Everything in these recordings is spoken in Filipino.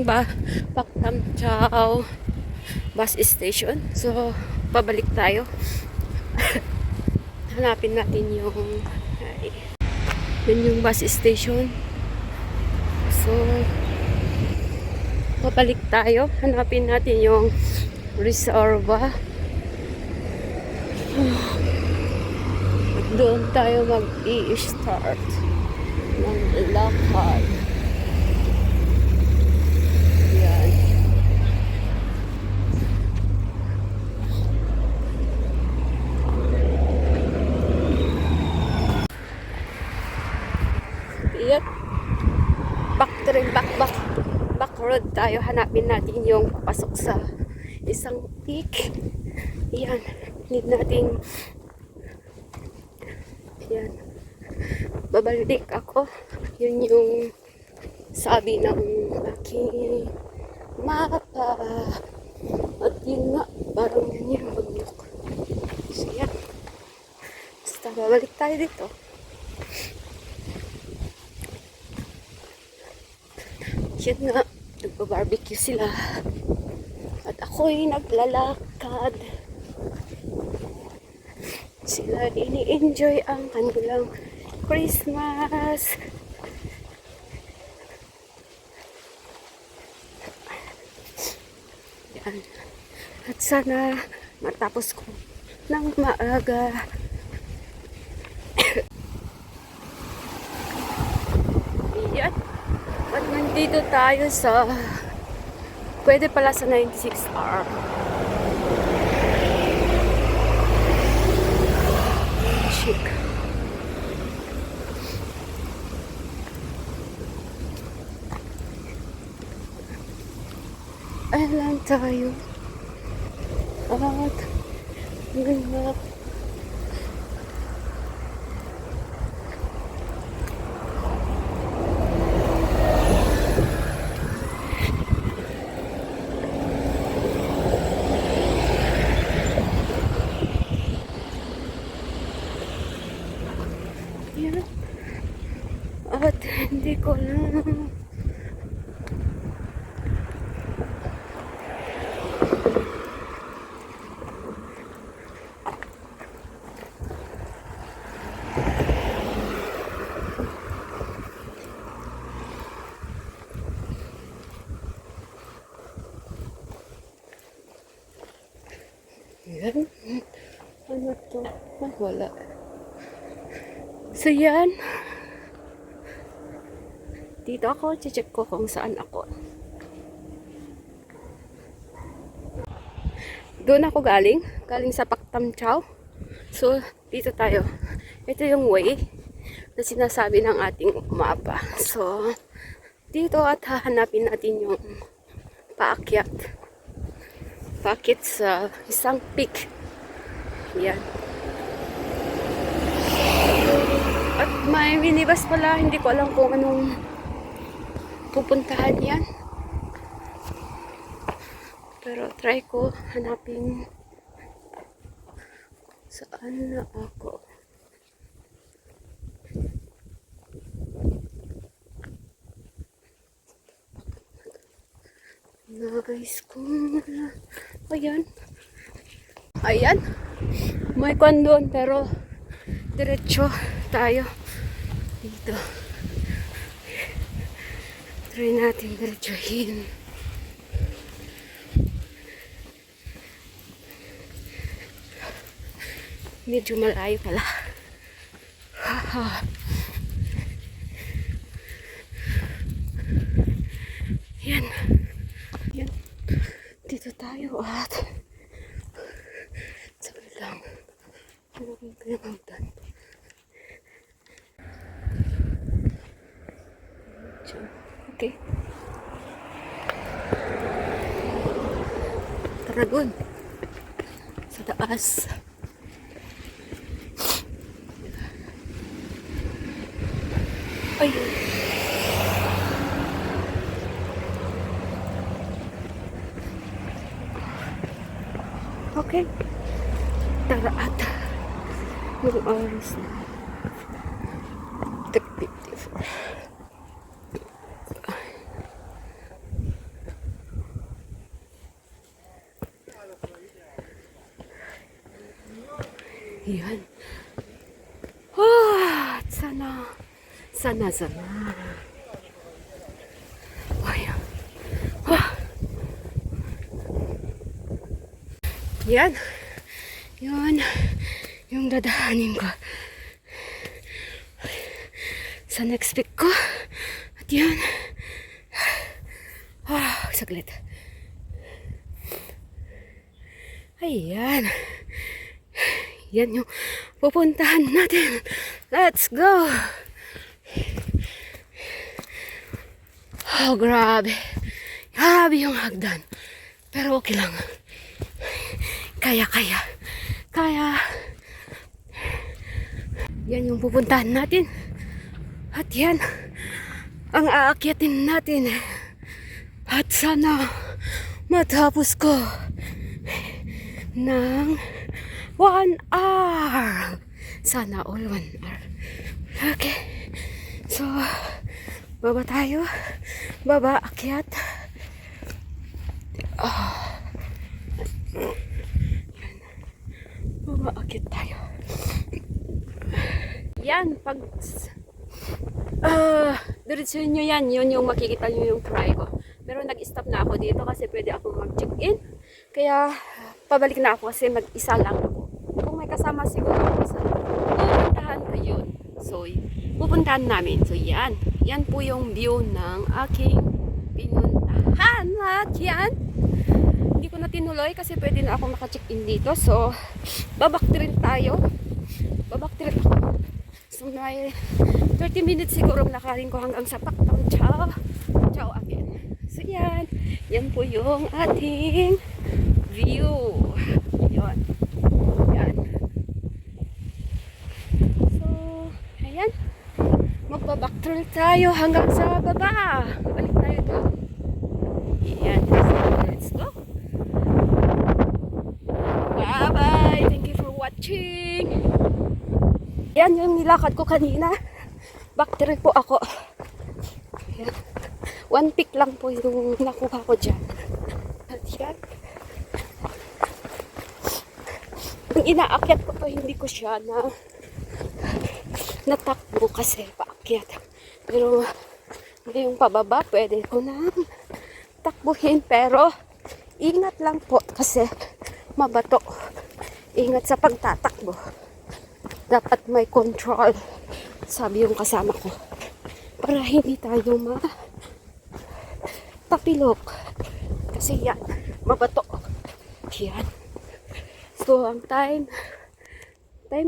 yung Paktam Chao bus station. So, pabalik tayo. Hanapin natin yung yun yung bus station. So, pabalik tayo. Hanapin natin yung Reserva. Doon tayo mag-i-start ng lakad. Yan. Yan. Back road tayo. Hanapin natin yung papasok sa isang peak. Yan. Need natin yan. Babalik ako. Yun yung sabi ng aking mapa. At yun nga, parang yun yung bundok. So yan. Basta babalik tayo dito. Yun nga, nagpa-barbecue sila. At ako'y naglalakad. Sila ini-enjoy ang kanilang Christmas. Yan. At sana matapos ko ng maaga. Yan. At nandito tayo sa pwede pala sa 96R. Chic. Ayan lang tayo. At ganda. Yan. At hindi ko lang yan. Ano to? Ay, wala. So yan. Dito ako, check ko kung saan ako. Doon ako galing sa Paktam Chao. So, dito tayo. Ito yung way na sinasabi ng ating mapa. So, dito at hahanapin natin yung paakyat. Paakyat sa isang peak. Yan. At may minibus pala, hindi ko alam kung anong pupuntahan yan. Pero try ko hanapin saan na ako. Nice kung ayan. Ayan. May kwan doon pero diretso tayo dito. Try natin diretsuhin. Medyo malayo pala. Yan. Yan. Dito tayo at sabi lang. Ano kung pinagdan? Okay. Tara dun. Sa taas. Ayun. Okay. Tara at yung oras na 3:54. Yan. Sana. Ayan. Yan. Yun. Yung dadaanin ko. Sa next week ko. At yan. Saglit. Ayan. Yan yung pupuntahan natin. Let's go! Oh, grabe. Grabe yung hagdan. Pero okay lang. Kaya. Yan yung pupuntahan natin. At yan ang aakyatin natin. At sana matapos ko ng 1 hour. Sana all 1 hour. Okay. So, baba tayo. Baba, akyat. Baba, akyat tayo. Yan, pag diretso nyo yan, yun yung makikita nyo yung try ko. Pero nag-stop na ako dito kasi pwede ako mag-check-in. Kaya, pabalik na ako kasi mag-isa lang ako. Kung may kasama siguro ako sa pupuntahan ko yun. So, pupuntahan namin. So, yan. Yan po yung view ng aking pinuntahan. At yan. Hindi ko na tinuloy kasi pwede na ako maka-check-in dito. So, babaktirin tayo. Babaktirin ako. So, may 30 minutes siguro nakarin ko hanggang sa Paktam Chow again. So, yan. Yan po yung ating view. Yan. Yan. So, ayan. Magbabacktrail tayo hanggang sa baba. Balik tayo doon. Yan. So, let's go. Bye-bye. Thank you for watching. Yan yung nilakad ko kanina. Backtrail po ako. Yan. 1 pick lang po yung nakuha ko dyan. At yan. Yung inaakyat ko to, hindi ko siya natakbo kasi paakyat. Pero ngayong pababa, pwede ko nang takbuhin. Pero ingat lang po kasi mabato. Ingat sa pagtatakbo. Dapat may control, sabi yung kasama ko. Para hindi tayo tapilok. Kasi yan, mabato. Yan. So, ang time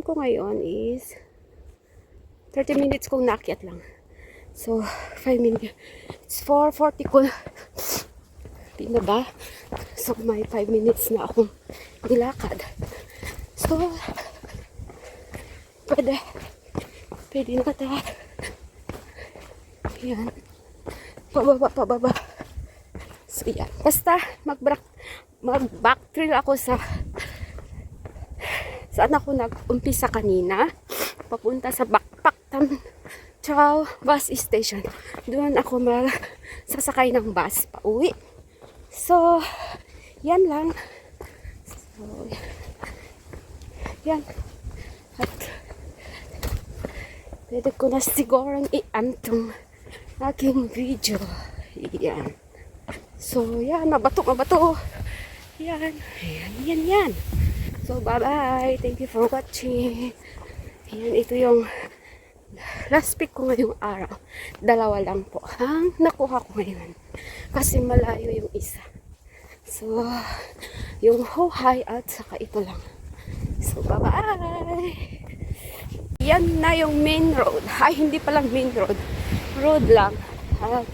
ko ngayon is 30 minutes kung naakyat lang. So, 5 minutes. It's 4:40 ko pinaba. So, may 5 minutes na akong nilakad. So, pwede na tayo. Yan. Pababa. So, yan. Basta, mag-backtrail ako saan ako nag-umpisa kanina. Papunta sa Paktam Chow bus station. Doon ako sasakay ng bus pa uwi. So, yan lang. So, yan. At pwede ko na sigurong i-antong aking video. Yan. So, yan. Mabato. Yan. So, bye-bye. Thank you for watching. Yan. Ito yung last pick ko ngayong araw. 2 lang po ang nakuha ko ngayon. Kasi malayo yung isa. So, yung Hohai at saka ito lang. So, bye-bye. Yan na yung main road. Ay, hindi palang main road. Road lang. At